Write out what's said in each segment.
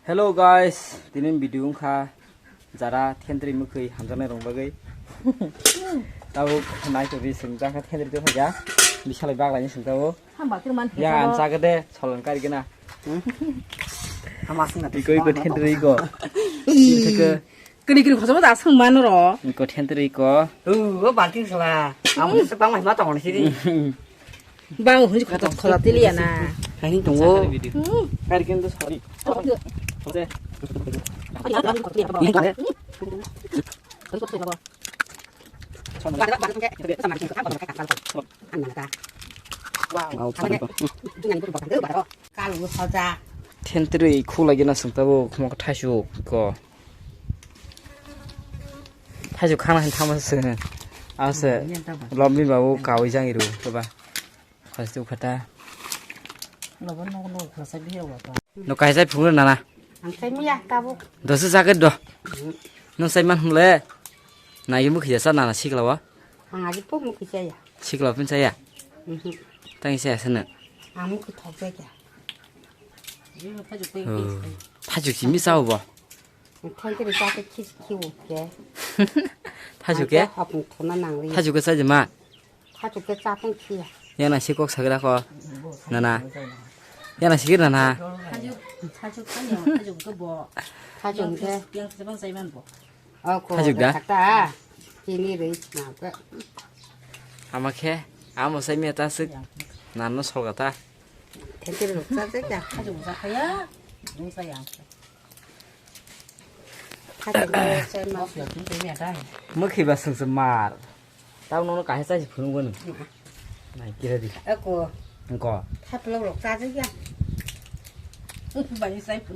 Hello guys, tinin video kha jara thendri mukhi hamjane rong bagai. Tau nai to bi sing jaka thendri to haja. Bisalai baglai sing tau. Ya an sagade solan kari gena. 하마스나 Iko thendri ko. 그리 가서 다 성만으로. Iko thendri ko. 반팅슬라 아무도 빵만 맞다 오는 시리 방 혼자 가서 커다 들리야나. 아니 동고 Kari gena sorry. Oke. 가루 사자 텐트를 쿨하게 놨었다고 그만 타슈 거 타슈 하나 타면서 아서 럼비 바보 가위장이로 봐봐 가서 갔다 너 그래서 비하고 너 가이사 부르는 나나 안 쌤이야 따보 너스 사겠도 너 사이만 humle 나 이거 그게 싸나나 시글라와 아직 뽑는 그자야 시글라 분자야 땅이 세서는 아무 그 더백이야 타죽 짐이 싸워 봐 텐트를 싸게 키울게 타죽게 아픈 돈만 낭리 타죽게 싸지 마 타죽게 짜던 키야 야나 시국 사그라고 나나 야나 시기라 나 사주 아니야. 사주 그뭐 타죽게 양세번 사이만 뭐. 타죽다 갔다 비닐을 나고 아마케 아무 사이미야 따스 나는 솔가다 텐트를 싸자자 사주 무사카야. 농사야. 타죽게 쌤마 재미야. 뭐 키바 승스 말 tao nó cái sai phun luôn này kia đi 아고 có 타블로 싸자자 많이 사이프.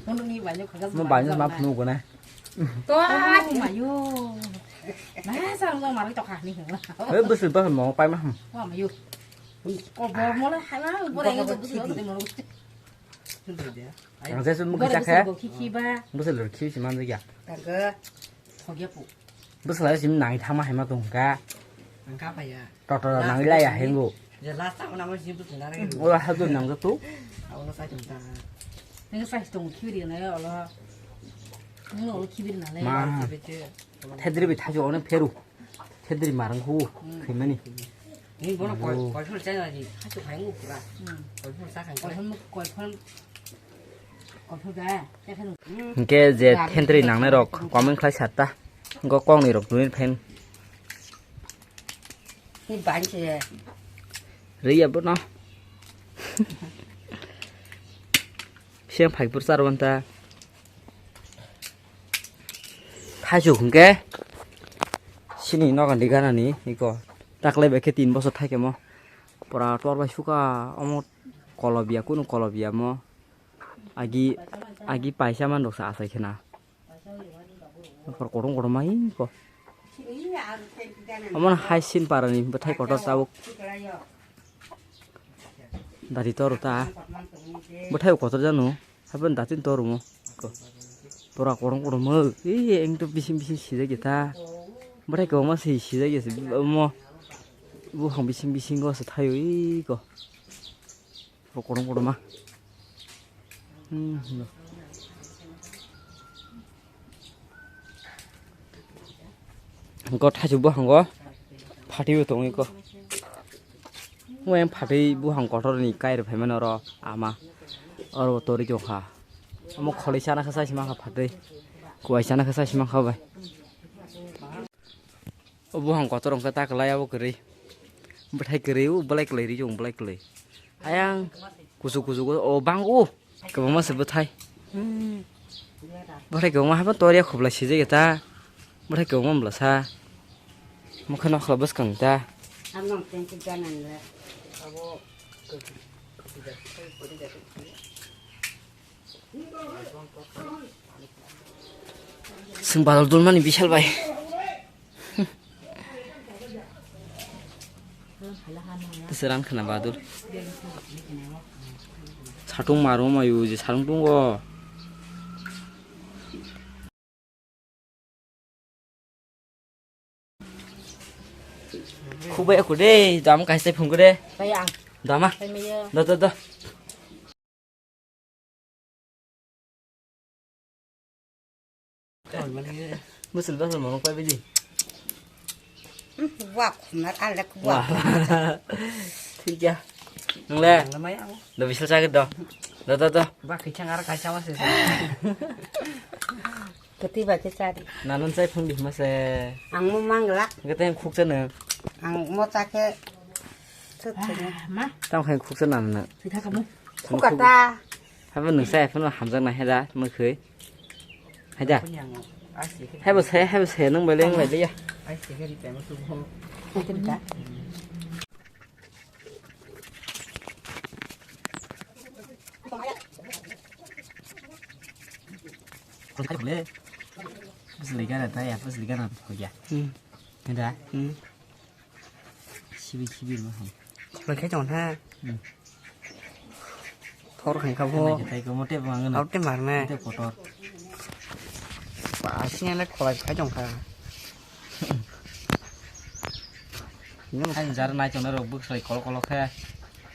오늘이 많이 가서 nó bán cho má phun của này 또 마요. 나 사람도 말을 또 가니. ấy bữa sửa bữa mỏ bay mà 와 마요. 뭐 뭐라 하나 뭐 내가 무슨 어디 모르고. thằng sẽ xuống một cái chắc hết 키키바. bữa sửa lượt kêu chỉ mang gì à 그거 거기야부. bữa sửa chỉ nặng tham mà hay mà tung cá 안 가봐야 trò trò nặng đây à hiện ngủ 이제 라스하고 나머지 집도 나가게 ôi hai tuần nặng rất tốt 오늘 사준다 내가 사실 좀 키우리네 얼라. 내가 얼 키우리나네. mà thay bị thay chỗ nó phê đủ thay mà đang khu thì mấy 이 뭐는 골프를 짜야지 하도 가는 거 보라 골프를 싸간 거 얼풀가 약간 cái gì thay nặng này rồi quá mình khai sạch ta có con này rồi nuôi pen 이 반지에 rỉ bữa nó xem phải bữa sao rồi ta thay chủ không cái xin nó còn đi cái này 이거 딱 lấy cái tin bao giờ thay cái mà para tor ba suka omot kolobia kuno kolobia mo agi paisa man dok sa sai khena par korong korong mai ko amon haisin parani bathai kotor tabuk dari tor ta bathai kotor janu haben datin tor mo ko pura korong korong mo eng to bisim bisim sida kita bathai ko ma sida ge mo bu hong bisim bisim go sa thayo I ko korong korong ma có thay chú bố hàng có phát đi tụng ấy có mua em phát đi bố hàng có rồi cái được phải mà nó rồi à mà ở tôi đi chụp hả một khối xa nó khai xí mà phát đi quay xa nó khai xí mà không vậy bố hàng có tôi đồng cái ta cái lai áo cái gì bữa thay cái riu bữa lấy cái gì dùng bữa lấy cái gì ayang kusu ô bang ô cái mà sẽ bữa thay cái mà hai bữa tôi đi khục là xí gì ta bữa thay cái mà là xa một khi nó khờ bớt cẩn ta 한명 텐트 짜는데 하고 sừng bà đul mà bị chal bay serang kena badul satung maru ma yu je sarung tunggo khu bệ của đây đám cái xe phồng của đây phải ăn đám à phải bây giờ đó rồi mà đi mất sự đó mà quay với gì wow nó ăn là wow wow thích chưa nâng lên nó mấy ăn nó bị sao cái đó đó bác cái trang ăn cái sao mà sẽ cái tí vào cái cha đi 나는 쌀 풍비 맛에 ăn mua mang rồi 그때 국수는 ăn mua ta cái thức thế má tao hay 국수 나는 thì thay không không cả ta 한번 능세 phân là 함장 này hay ra mới khơi hay ra cái nhà ai xí cái hay bữa xe nâng bài lên vậy đi ai xí cái đi bẻ một xung hô cái chân cá con thấy lẽ bớt lý cái là tay à bớt lý cái là thôi ya hay ra chibi mà không rồi cái chọn ha thôi hành không hô tay có một tép vàng ngân áo trên mặt nè tép cổ to bà xin lấy khỏi cái chọn ha hay ra này trong nó rồi bước xoay có khe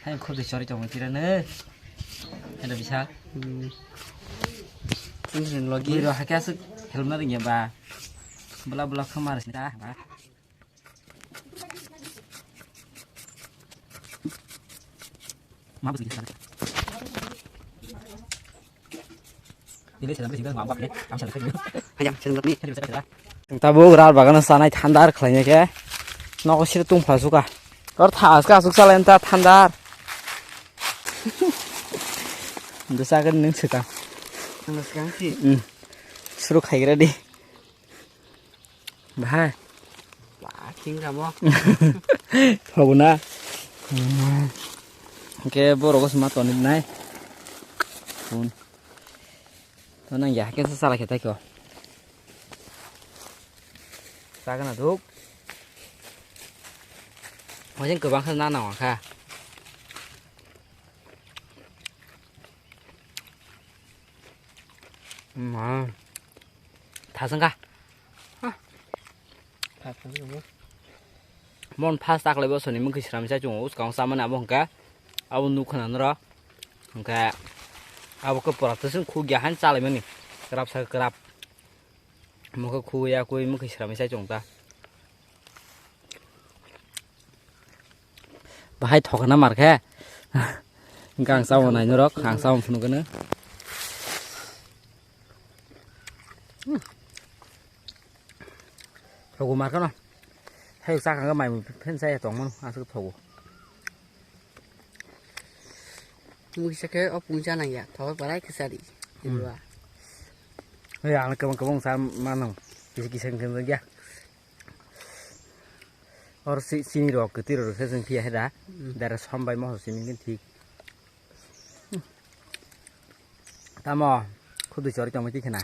hay không thể cho đi trong cái kia nữa hay là vì sao chương lagi Giro hakya sức helm na ringnya ba bela kemar sini dah ba maaf sedikit sana ini sedang bersih ngapa deh kamu sedang kerja hay chọn chân lagi ta bu rar bagan sanai thandar khlainya ke no sir tung phasuka kor thas ka suk salen ta thandar dusa kan ning suka ăn được cái gì suruh khaira di bhai bà chính ra mò Hobuna. Ke borok semua tonit nai. Pun. Tonang ya ke salah kita kyo. Sakan aduk. Macam kebangan nana ka. 다 성가. thật đúng mon pas tak lebo soni mung kisram sa chung us kang sama na bong ka awu nu khana nro ka awu ko pora tsin khu gya han chale mani krap sa krap mo ko khu ya koi mung kisram sa chung ta bahai thokna mar kha gang saw nai nro khang saw phunu ka na thầu mặt cái nó hay sao cái mày phen xe tổng luôn ăn sức thầu mui sẽ cái ốp bún cha này vậy thôi bà lấy cái sao đi rồi bây giờ là cái bông sao mà nó cái sen cái gì or sini rồi cái tiro cái sen kia hết đã đã xong bài mò sini cái thì ta mò khu tự chọn trong mấy cái nào